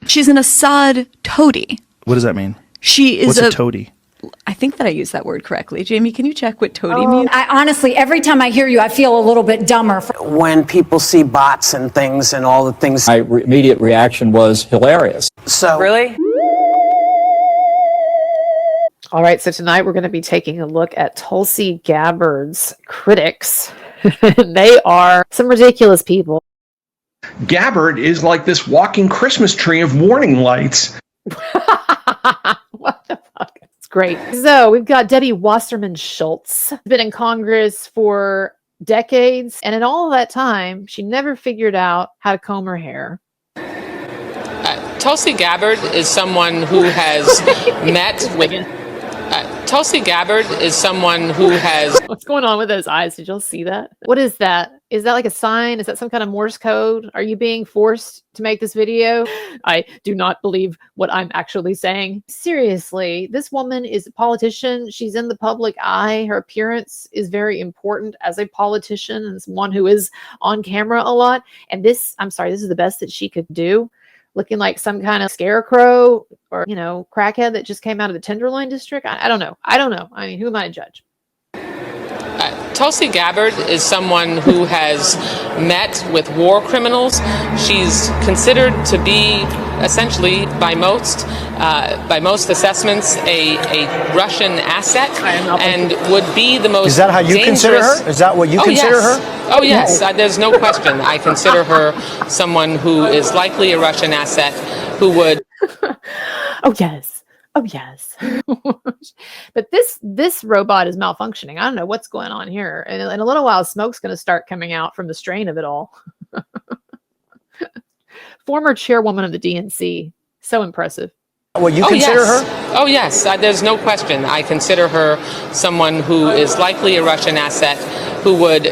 She's an Assad toady. What does that mean? She is What's a toady? I think that I used that word correctly. Jamie, can you check what toady means? I honestly, every time I hear you, I feel a little bit dumber. When people see bots and things and all the things. My immediate reaction was hilarious. So Really? All right, so tonight we're going to be taking a look at Tulsi Gabbard's critics. They are some ridiculous people. Gabbard is like this walking Christmas tree of warning lights. What the fuck? It's great. So we've got Debbie Wasserman Schultz, been in Congress for decades, and in all of that time, she never figured out how to comb her hair. Tulsi Gabbard is someone who has met with... Tulsi Gabbard is someone who has... What's going on with those eyes? Did y'all see that? What is that? Is that like a sign? Is that some kind of Morse code? Are you being forced to make this video? I do not believe what I'm actually saying. Seriously, this woman is a politician. She's in the public eye. Her appearance is very important as a politician and someone who is on camera a lot. And this, I'm sorry, this is the best that she could do. Looking like some kind of scarecrow or, you know, crackhead that just came out of the Tenderloin district. I don't know. I mean, who am I to judge? Tulsi Gabbard is someone who has met with war criminals. She's considered to be essentially, by most assessments, a Russian asset, and would be the most. Is that how you dangerous... consider her? Is that what you consider her? Oh yes, there's no question. I consider her someone who is likely a Russian asset, who would. Oh yes. Oh yes. But this robot is malfunctioning. I don't know what's going on here. And in a little while, smoke's going to start coming out from the strain of it all. Former chairwoman of the DNC. So impressive. Well, you consider her? Oh yes, there's no question. I consider her someone who is likely a Russian asset, who would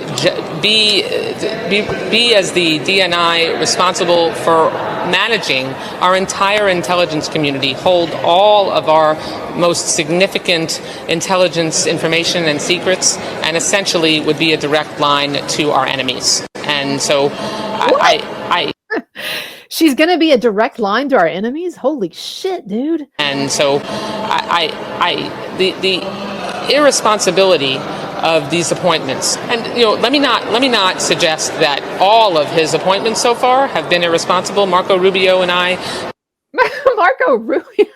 be as the DNI responsible for managing our entire intelligence community, hold all of our most significant intelligence information and secrets, and essentially would be a direct line to our enemies. And so I She's going to be a direct line to our enemies? Holy shit, dude. And so the irresponsibility of these appointments. And let me not suggest that all of his appointments so far have been irresponsible. Marco Rubio and I. Marco Rubio.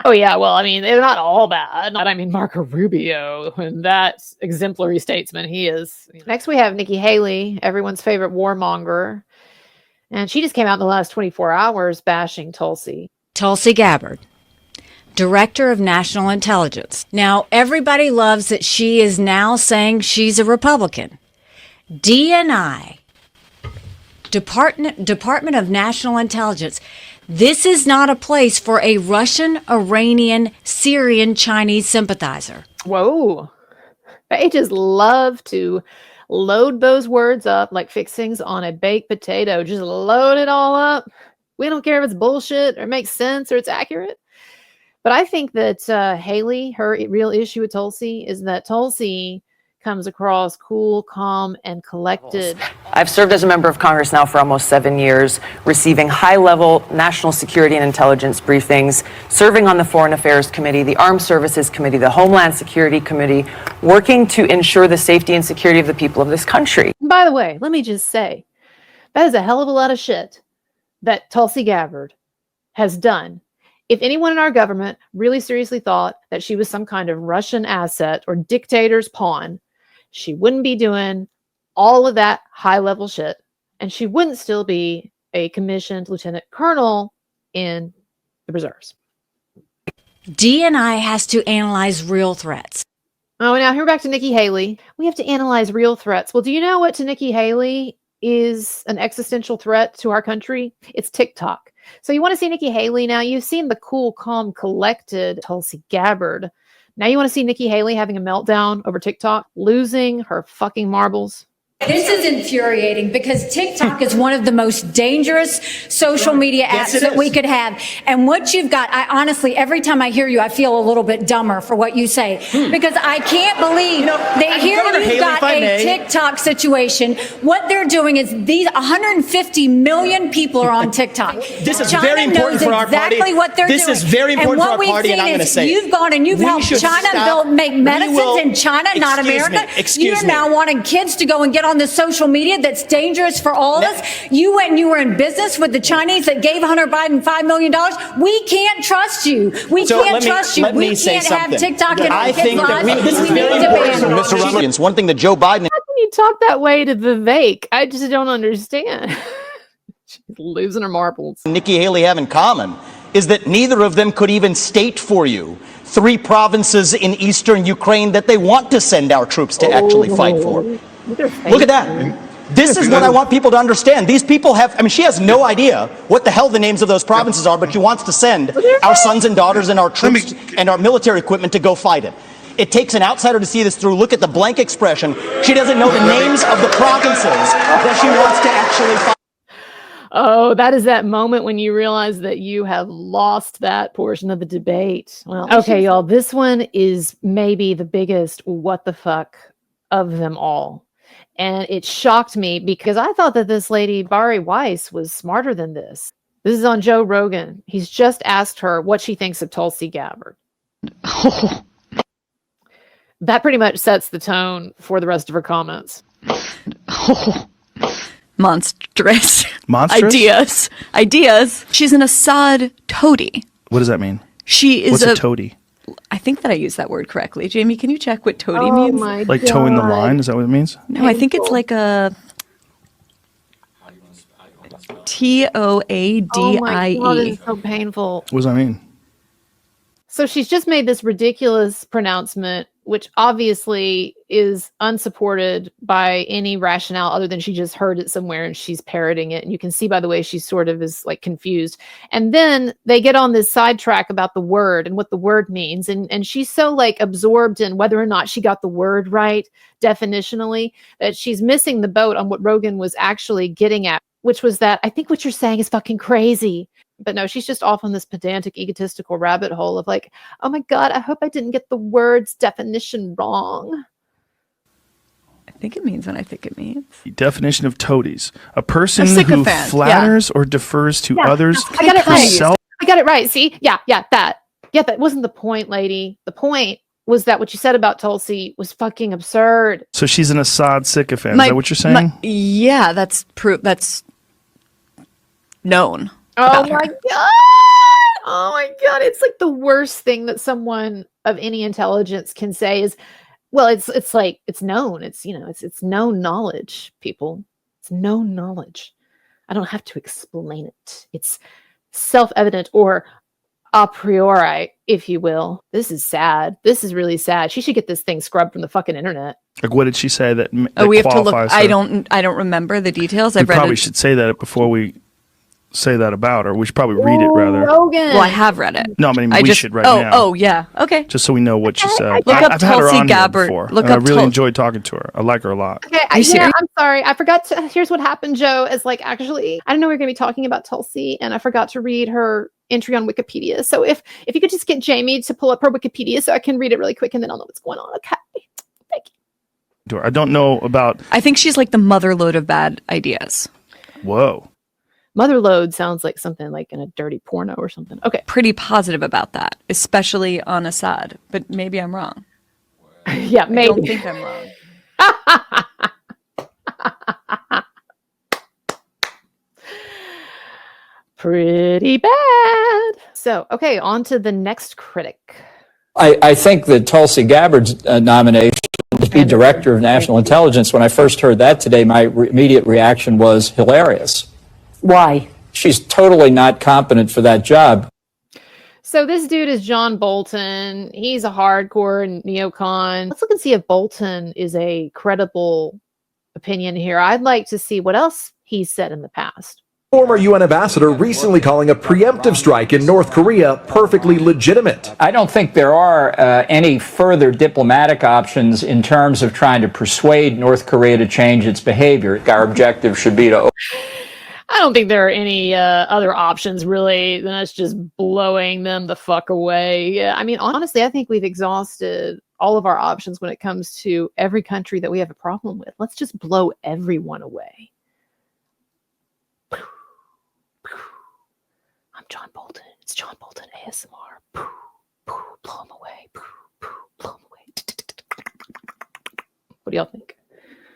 Oh yeah, well, I mean, they're not all bad. I mean, Marco Rubio, and that exemplary statesman he is. Next we have Nikki Haley, everyone's favorite warmonger. And she just came out in the last 24 hours bashing Tulsi. Tulsi Gabbard, Director of National Intelligence. Now, everybody loves that she is now saying she's a Republican. DNI, Department of National Intelligence. This is not a place for a Russian, Iranian, Syrian, Chinese sympathizer. Whoa. They just love to load those words up like fixings on a baked potato. Just load it all up. We don't care if it's bullshit or makes sense or it's accurate. But I think that Haley, her real issue with Tulsi is that Tulsi comes across cool, calm, and collected. I've served as a member of Congress now for almost 7 years, receiving high-level national security and intelligence briefings, serving on the Foreign Affairs Committee, the Armed Services Committee, the Homeland Security Committee, working to ensure the safety and security of the people of this country. By the way, let me just say, that is a hell of a lot of shit that Tulsi Gabbard has done. If anyone in our government really seriously thought that she was some kind of Russian asset or dictator's pawn, she wouldn't be doing all of that high-level shit, and she wouldn't still be a commissioned lieutenant colonel in the reserves. DNI has to analyze real threats. Oh, now here we're back to Nikki Haley. We have to analyze real threats. Well, do you know what to Nikki Haley is an existential threat to our country? It's TikTok. So you want to see Nikki Haley now? You've seen the cool, calm, collected Tulsi Gabbard. Now you want to see Nikki Haley having a meltdown over TikTok, losing her fucking marbles? This is infuriating because TikTok is one of the most dangerous social media apps that we could have. And what you've got, I honestly, every time I hear you, I feel a little bit dumber for what you say because I can't believe that here you've got a TikTok situation. What they're doing is these 150 million people are on TikTok. This is China very important knows for our party. exactly what they're This doing. is very important for our party, and I'm going to say you've gone and you've helped China make medicines in China, not America. You're now wanting kids to go and get on the social media that's dangerous for all of us. You went and you were in business with the Chinese that gave Hunter Biden $5 million. We can't trust you. We can't trust you. We can't have TikTok in our kids' lives. This is very important, Mr. Rumley. One thing that Joe Biden. How can you talk that way to Vivek? I just don't understand. She's losing her marbles. Nikki Haley have in common is that neither of them could even state for you 3 provinces in eastern Ukraine that they want to send our troops to actually fight for. Look at that. This is what I want people to understand. These people have, I mean, she has no idea what the hell the names of those provinces are, but she wants to send our sons and daughters and our troops and our military equipment to go fight it. It takes an outsider to see this through. Look at the blank expression. She doesn't know the names of the provinces that she wants to actually fight. Oh, that is that moment when you realize that you have lost that portion of the debate. Well, okay, y'all, this one is maybe the biggest what the fuck of them all. And it shocked me because I thought that this lady, Bari Weiss, was smarter than this. This is on Joe Rogan. He's just asked her what she thinks of Tulsi Gabbard. That pretty much sets the tone for the rest of her comments. Monstrous. Monstrous? Ideas. She's an Assad toady. What does that mean? She is What's a toady? I think that I used that word correctly. Jamie, can you check what toady means? My Like God. towing the line? Is that what it means? No, I think it's like a Toadie. Oh my God, it's so painful. What does that mean? So she's just made this ridiculous pronouncement, which obviously is unsupported by any rationale other than she just heard it somewhere and she's parroting it. And you can see by the way she sort of is like confused. And then they get on this sidetrack about the word and what the word means. And she's so like absorbed in whether or not she got the word right definitionally that she's missing the boat on what Rogan was actually getting at, which was that I think what you're saying is fucking crazy. But no, she's just off on this pedantic, egotistical rabbit hole of like, oh my God, I hope I didn't get the word's definition wrong. I think it means what I think it means. The definition of toadies. A person A who sycophant, flatters or defers to others. I got it right. herself. I got it right. See? Yeah, that. Yeah, that wasn't the point, lady. The point was that what you said about Tulsi was fucking absurd. So she's an Assad sycophant. Is that what you're saying? Yeah, that's that's known. Oh my God. Oh my God. It's like the worst thing that someone of any intelligence can say is, well, it's like, it's known. It's, you know, it's known knowledge, people. It's known knowledge. I don't have to explain it. It's self-evident or a priori, if you will. This is sad. This is really sad. She should get this thing scrubbed from the fucking internet. Like, what did she say that we have to look. qualifies her? I don't remember the details. We I've read probably it. should say that before we say that about her. We should probably read it rather. Rogan. Well, I have read it. No, I mean, we should right now. Oh, yeah. Okay. Just so we know what she said. Look up I've had her Tulsi on Gabbard. here before. Look and up I really enjoyed talking to her. I like her a lot. Okay, Are you serious? I'm sorry. I forgot to. Here's what happened, Joe. Is like actually, I didn't know we were going to be talking about Tulsi, and I forgot to read her entry on Wikipedia. So if you could just get Jamie to pull up her Wikipedia, so I can read it really quick, and then I'll know what's going on. Okay, thank you. I don't know about. I think she's like the motherlode of bad ideas. Whoa. Motherlode sounds like something like in a dirty porno or something. Okay. Pretty positive about that, especially on Assad. But maybe I'm wrong. Yeah, maybe. I don't think I'm wrong. Pretty bad. So, okay, on to the next critic. I think that Tulsi Gabbard's nomination to be Director of National Intelligence, when I first heard that today, my immediate reaction was hilarious. Why? She's totally not competent for that job. So this dude is John Bolton. He's a hardcore neocon. Let's look and see if Bolton is a credible opinion here. I'd like to see what else he's said in the past. Former UN ambassador recently calling a preemptive strike in North Korea perfectly legitimate. I don't think there are any further diplomatic options in terms of trying to persuade North Korea to change its behavior. Our objective should be to... I don't think there are any other options really than us just blowing them the fuck away. Yeah, I mean, honestly, I think we've exhausted all of our options when it comes to every country that we have a problem with. Let's just blow everyone away. I'm John Bolton. It's John Bolton ASMR. Blow him away. Blow him away. What do y'all think?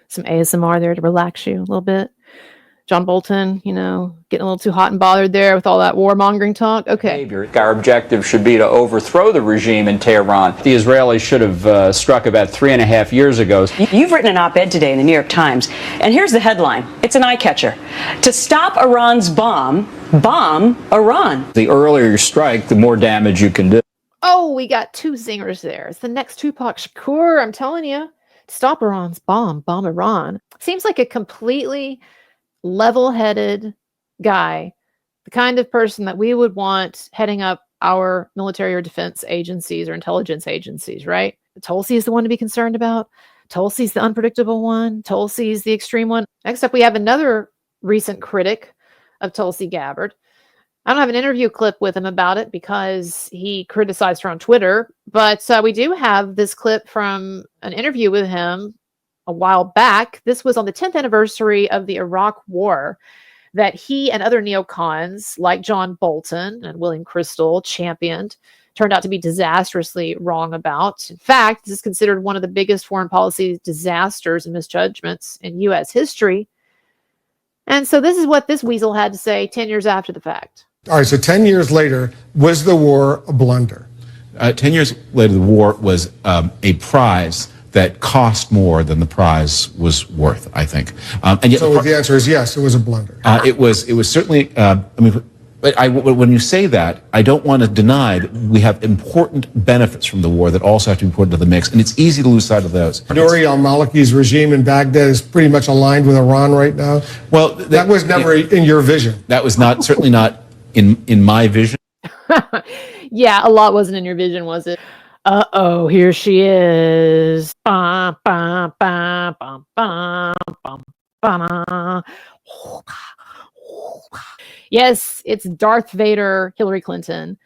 Some ASMR there to relax you a little bit. John Bolton, you know, getting a little too hot and bothered there with all that warmongering talk. Okay. Our objective should be to overthrow the regime in Tehran. The Israelis should have struck about 3.5 years ago. You've written an op-ed today in the New York Times, and here's the headline. It's an eye-catcher. To stop Iran's bomb Iran. The earlier you strike, the more damage you can do. Oh, we got two singers there. It's the next Tupac Shakur, I'm telling you. Stop Iran's bomb Iran. Seems like a completely level-headed guy, the kind of person that we would want heading up our military or defense agencies or intelligence agencies, right? Tulsi is the one to be concerned about. Tulsi's the unpredictable one. Tulsi's the extreme one. Next up, we have another recent critic of Tulsi Gabbard. I don't have an interview clip with him about it because he criticized her on Twitter, but we do have this clip from an interview with him a while back. This was on the 10th anniversary of the Iraq War that he and other neocons like John Bolton and William Crystal championed, turned out to be disastrously wrong about. In fact, this is considered one of the biggest foreign policy disasters and misjudgments in U.S. history. And so this is what this weasel had to say 10 years after the fact. All right, so 10 years later, was the war a blunder? 10 years later, the war was a prize that cost more than the prize was worth, I think. And yet so the answer is yes, it was a blunder. It was certainly, when you say that, I don't want to deny that we have important benefits from the war that also have to be put into the mix, and it's easy to lose sight of those. Nouri al-Maliki's regime in Baghdad is pretty much aligned with Iran right now. Well, that was never in your vision. That was certainly not in my vision. Yeah, a lot wasn't in your vision, was it? Uh-oh, here she is. Ba, ba, ba, ba, ba, ba, ba. Yes, it's Darth Vader, Hillary Clinton.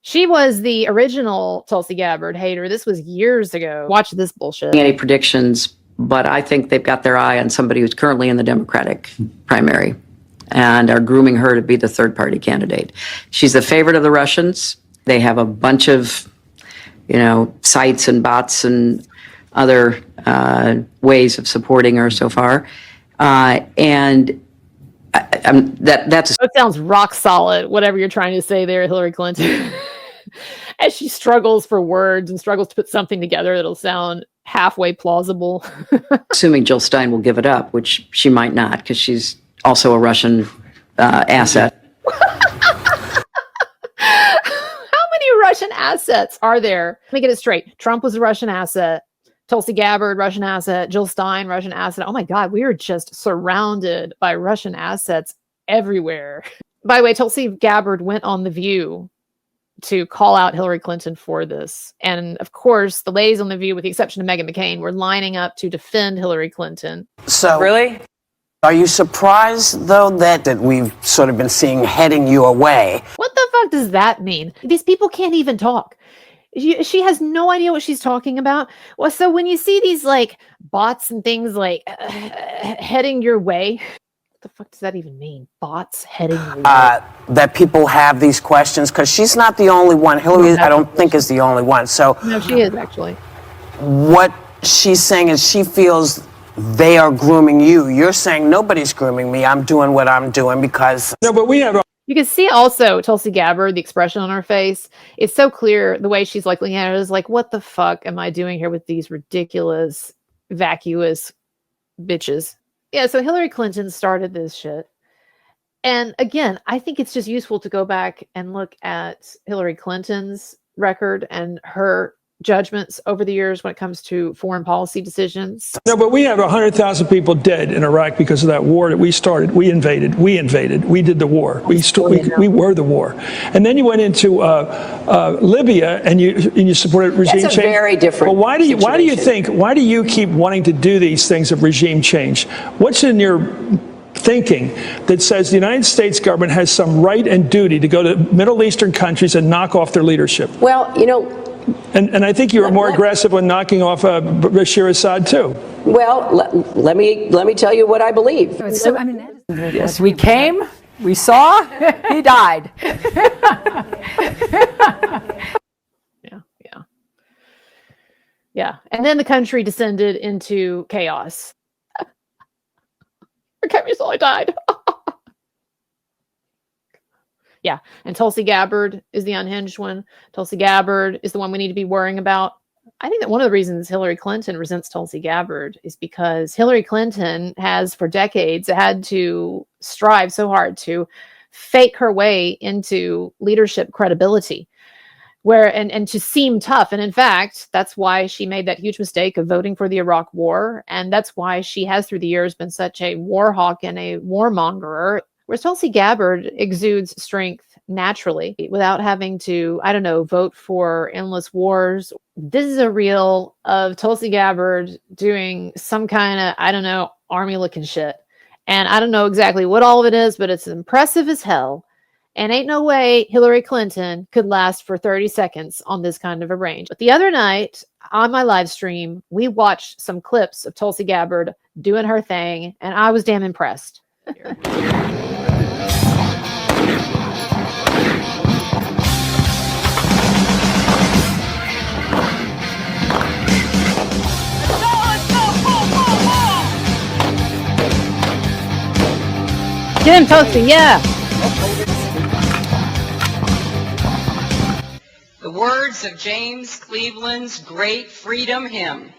She was the original Tulsi Gabbard hater. This was years ago. Watch this bullshit. Any predictions, but I think they've got their eye on somebody who's currently in the Democratic primary and are grooming her to be the third-party candidate. She's the favorite of the Russians. They have a bunch of sites and bots and other ways of supporting her so far. That sounds rock solid, whatever you're trying to say there, Hillary Clinton. As she struggles for words and struggles to put something together that'll sound halfway plausible. Assuming Jill Stein will give it up, which she might not, because she's also a Russian asset. Russian assets are there? Let me get it straight. Trump was a Russian asset. Tulsi Gabbard, Russian asset. Jill Stein, Russian asset. Oh my God, we are just surrounded by Russian assets everywhere. By the way, Tulsi Gabbard went on The View to call out Hillary Clinton for this. And of course, the ladies on The View, with the exception of Meghan McCain, were lining up to defend Hillary Clinton. So, really? Are you surprised, though, that we've sort of been seeing heading you away? What the fuck does that mean? These people can't even talk. She has no idea what she's talking about. Well, so when you see these bots and things heading your way, what the fuck does that even mean? Bots heading your way? That people have these questions, because she's not the only one. Hillary, I don't think, is the only one. So no, she is actually. What she's saying is she feels they are grooming you. You're saying nobody's grooming me. I'm doing what I'm doing because... No, but we have... You can see also Tulsi Gabbard, the expression on her face. It's so clear the way she's looking at it is like, what the fuck am I doing here with these ridiculous, vacuous bitches? Yeah, so Hillary Clinton started this shit. And again, I think it's just useful to go back and look at Hillary Clinton's record and her judgments over the years when it comes to foreign policy decisions. No, but we have 100,000 people dead in Iraq because of that war that we started. We invaded. We did the war. We were the war. And then you went into Libya and you supported regime change. That's a very different. But why do you keep wanting to do these things of regime change? What's in your thinking that says the United States government has some right and duty to go to Middle Eastern countries and knock off their leadership? Well, you know. And I think you were more aggressive when knocking off Bashir Assad too. Well, let me tell you what I believe. So, I mean, Yes, we came, we saw, he died. Yeah. And then the country descended into chaos. Okay, so I died. Yeah. And Tulsi Gabbard is the unhinged one. Tulsi Gabbard is the one we need to be worrying about. I think that one of the reasons Hillary Clinton resents Tulsi Gabbard is because Hillary Clinton has for decades had to strive so hard to fake her way into leadership credibility and to seem tough. And in fact, that's why she made that huge mistake of voting for the Iraq war. And that's why she has through the years been such a war hawk and a warmongerer. Whereas Tulsi Gabbard exudes strength naturally without having to, I don't know, vote for endless wars. This is a reel of Tulsi Gabbard doing some kind of, I don't know, army looking shit. And I don't know exactly what all of it is, but it's impressive as hell. And ain't no way Hillary Clinton could last for 30 seconds on this kind of a range. But the other night on my live stream, we watched some clips of Tulsi Gabbard doing her thing, and I was damn impressed. Get him, Tulsi, yeah. The words of James Cleveland's great freedom hymn.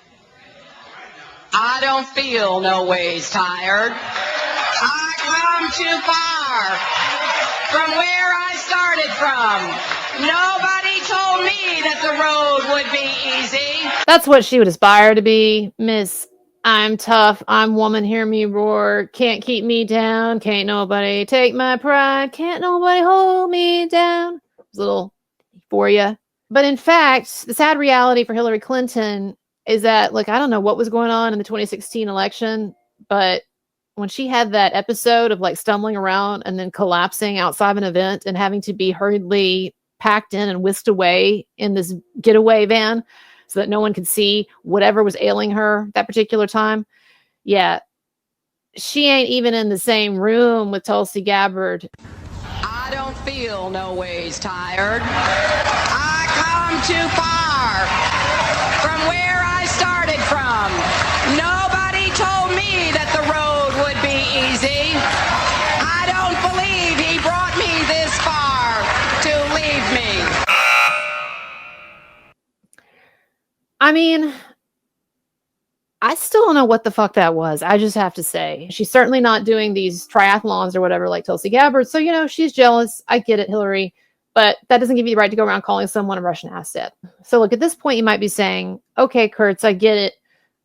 I don't feel no ways tired. I come too far from where I started from. Nobody told me that the road would be easy. That's what she would aspire to be, Miss I'm tough, I'm woman, hear me roar, can't keep me down, can't nobody take my pride, can't nobody hold me down. It's a little for you. But in fact, the sad reality for Hillary Clinton is that, like, I don't know what was going on in the 2016 election, but when she had that episode of like stumbling around and then collapsing outside of an event and having to be hurriedly packed in and whisked away in this getaway van so that no one could see whatever was ailing her that particular time. Yeah, she ain't even in the same room with Tulsi Gabbard. I don't feel no ways tired. I come too far from where I started from. Nobody told me that the road would be easy. I don't believe he brought me this far to leave me. I mean, I still don't know what the fuck that was. I just have to say, she's certainly not doing these triathlons or whatever like Tulsi Gabbard. So, you know, she's jealous. I get it, Hillary. But that doesn't give you the right to go around calling someone a Russian asset. So look, at this point, you might be saying, okay, Kurtz, I get it.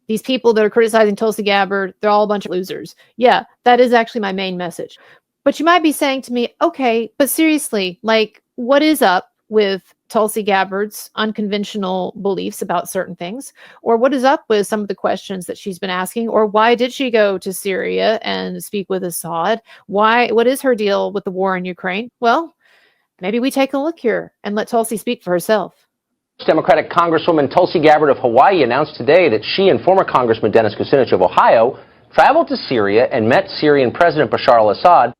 These people that are criticizing Tulsi Gabbard, they're all a bunch of losers. Yeah, that is actually my main message. But you might be saying to me, okay, but seriously, like, what is up with Tulsi Gabbard's unconventional beliefs about certain things? Or what is up with some of the questions that she's been asking? Or why did she go to Syria and speak with Assad? What is her deal with the war in Ukraine? Well, maybe we take a look here and let Tulsi speak for herself. Democratic Congresswoman Tulsi Gabbard of Hawaii announced today that she and former Congressman Dennis Kucinich of Ohio traveled to Syria and met Syrian President Bashar al-Assad.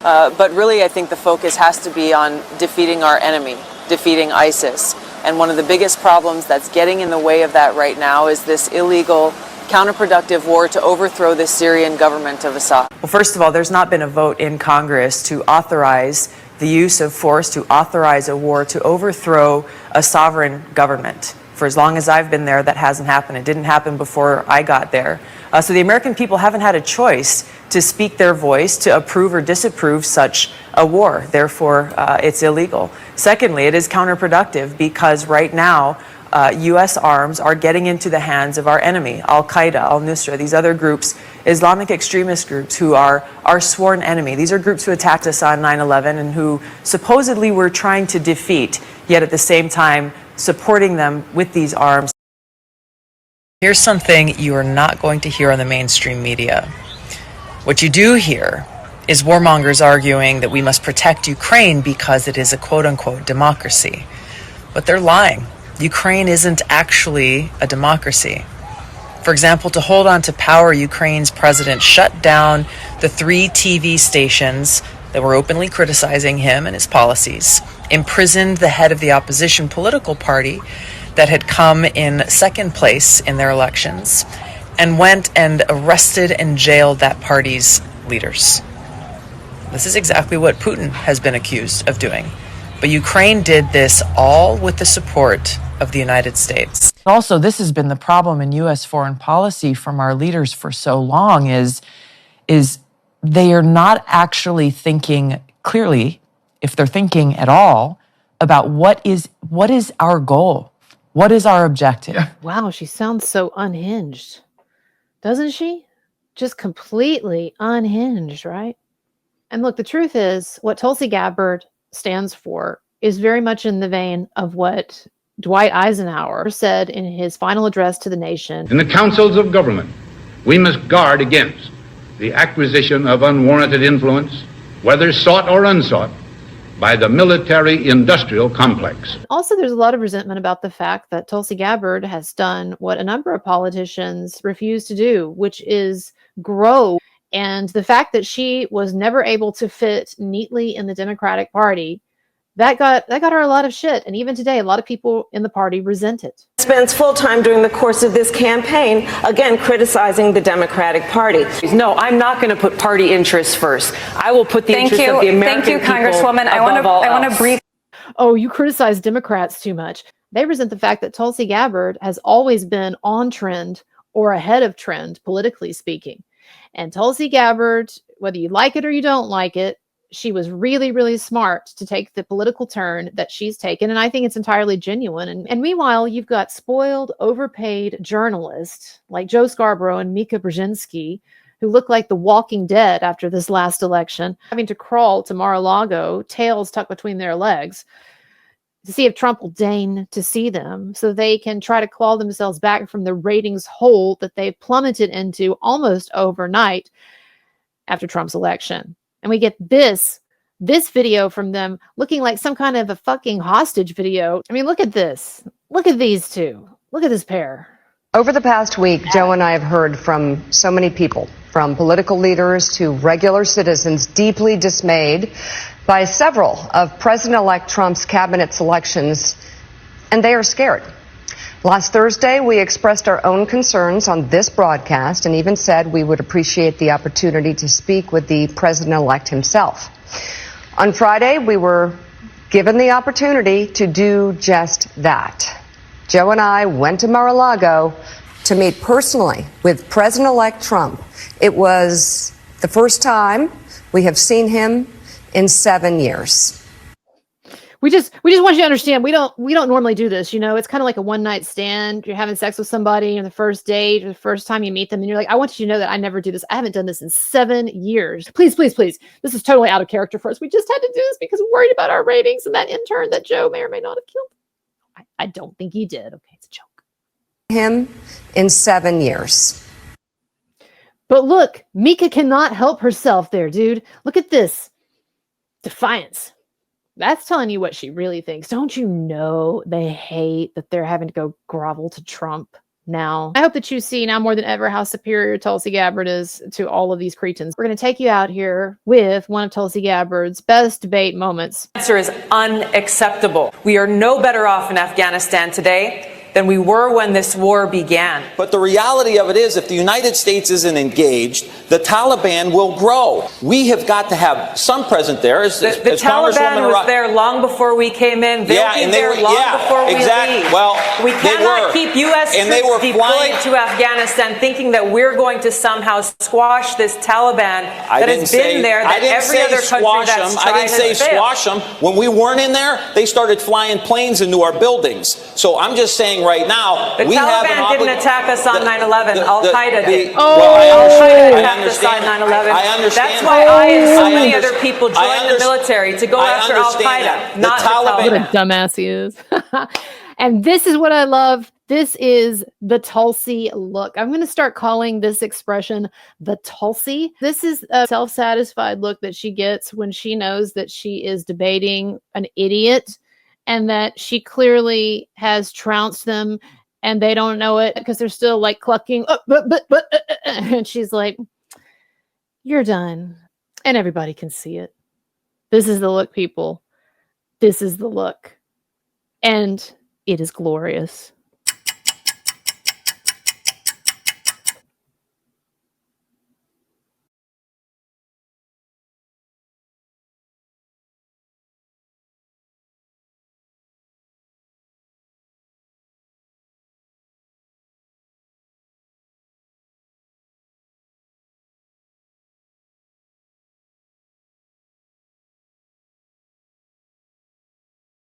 But really, I think the focus has to be on defeating our enemy, defeating ISIS. And one of the biggest problems that's getting in the way of that right now is this illegal, counterproductive war to overthrow the Syrian government of Assad. Well, first of all, there's not been a vote in Congress to authorize the use of force, to authorize a war to overthrow a sovereign government. For as long as I've been there, that hasn't happened. It didn't happen before I got there. So the American people haven't had a choice to speak their voice, to approve or disapprove such a war. Therefore, it's illegal. Secondly, it is counterproductive because right now, U.S. arms are getting into the hands of our enemy, Al-Qaeda, al-Nusra, these other groups, Islamic extremist groups who are our sworn enemy. These are groups who attacked us on 9/11 and who supposedly we're trying to defeat, yet at the same time supporting them with these arms. Here's something you are not going to hear on the mainstream media. What you do hear is warmongers arguing that we must protect Ukraine because it is a quote-unquote democracy. But they're lying. Ukraine isn't actually a democracy. For example, to hold on to power, Ukraine's president shut down the 3 TV stations that were openly criticizing him and his policies, imprisoned the head of the opposition political party that had come in second place in their elections, and went and arrested and jailed that party's leaders. This is exactly what Putin has been accused of doing. But Ukraine did this all with the support of the United States. Also, this has been the problem in U.S. foreign policy from our leaders for so long is they are not actually thinking clearly, if they're thinking at all, about what is our goal? What is our objective? Wow, she sounds so unhinged, doesn't she? Just completely unhinged, right? And look, the truth is, what Tulsi Gabbard stands for is very much in the vein of what Dwight Eisenhower said in his final address to the nation. In the councils of government, we must guard against the acquisition of unwarranted influence, whether sought or unsought, by the military-industrial complex. Also, there's a lot of resentment about the fact that Tulsi Gabbard has done what a number of politicians refuse to do, which is grow. And the fact that she was never able to fit neatly in the Democratic Party, that got her a lot of shit. And even today, a lot of people in the party resent it. Spends full time during the course of this campaign, again, criticizing the Democratic Party. No, I'm not going to put party interests first. I will put the interests of the American people Congresswoman. I want to brief. Oh, you criticize Democrats too much. They resent the fact that Tulsi Gabbard has always been on trend or ahead of trend, politically speaking. And Tulsi Gabbard, whether you like it or you don't like it, she was really, really smart to take the political turn that she's taken. And I think it's entirely genuine. And meanwhile, you've got spoiled, overpaid journalists like Joe Scarborough and Mika Brzezinski, who look like the Walking Dead after this last election, having to crawl to Mar-a-Lago, tails tucked between their legs, to see if Trump will deign to see them so they can try to claw themselves back from the ratings hole that they plummeted into almost overnight after Trump's election. And we get this video from them looking like some kind of a fucking hostage video. I mean, look at this. Look at these two. Look at this pair. Over the past week, Joe and I have heard from so many people, from political leaders to regular citizens, deeply dismayed by several of President-elect Trump's cabinet selections, and they are scared. Last Thursday, we expressed our own concerns on this broadcast and even said we would appreciate the opportunity to speak with the president-elect himself. On Friday, we were given the opportunity to do just that. Joe and I went to Mar-a-Lago to meet personally with President-elect Trump. It was the first time we have seen him in 7 years. We just want you to understand, we don't normally do this. You know, it's kind of like a one night stand. You're having sex with somebody on the first date or the first time you meet them. And you're like, I want you to know that I never do this. I haven't done this in 7 years. Please, please, please. This is totally out of character for us. We just had to do this because we're worried about our ratings and that intern that Joe may or may not have killed. I don't think he did. Okay, it's a joke. Him in 7 years. But look, Mika cannot help herself there, dude. Look at this. Defiance. That's telling you what she really thinks. Don't you know they hate that they're having to go grovel to Trump now? I hope that you see now more than ever how superior Tulsi Gabbard is to all of these cretins. We're going to take you out here with one of Tulsi Gabbard's best debate moments. The answer is unacceptable. We are no better off in Afghanistan today than we were when this war began. But the reality of it is, if the United States isn't engaged, the Taliban will grow. We have got to have some presence there. The Taliban was there long before we came in. They'll be there long before we leave. Well, we cannot keep U.S. troops deployed to Afghanistan thinking that we're going to somehow squash this Taliban that has been there, that every other country that's tried has failed. I didn't say squash them. When we weren't in there, they started flying planes into our buildings. So I'm just saying right now, the Taliban didn't attack us on 9/11. Al-Qaeda did. Al-Qaeda attacked us on 9/11. I understand. That's why I and so many other people joined the military to go after Al-Qaeda, not the Taliban. What a dumbass he is. And this is what I love. This is the Tulsi look. I'm going to start calling this expression the Tulsi. This is a self-satisfied look that she gets when she knows that she is debating an idiot and that she clearly has trounced them and they don't know it because they're still like clucking. And she's like, you're done. And everybody can see it. This is the look, people. This is the look. And it is glorious.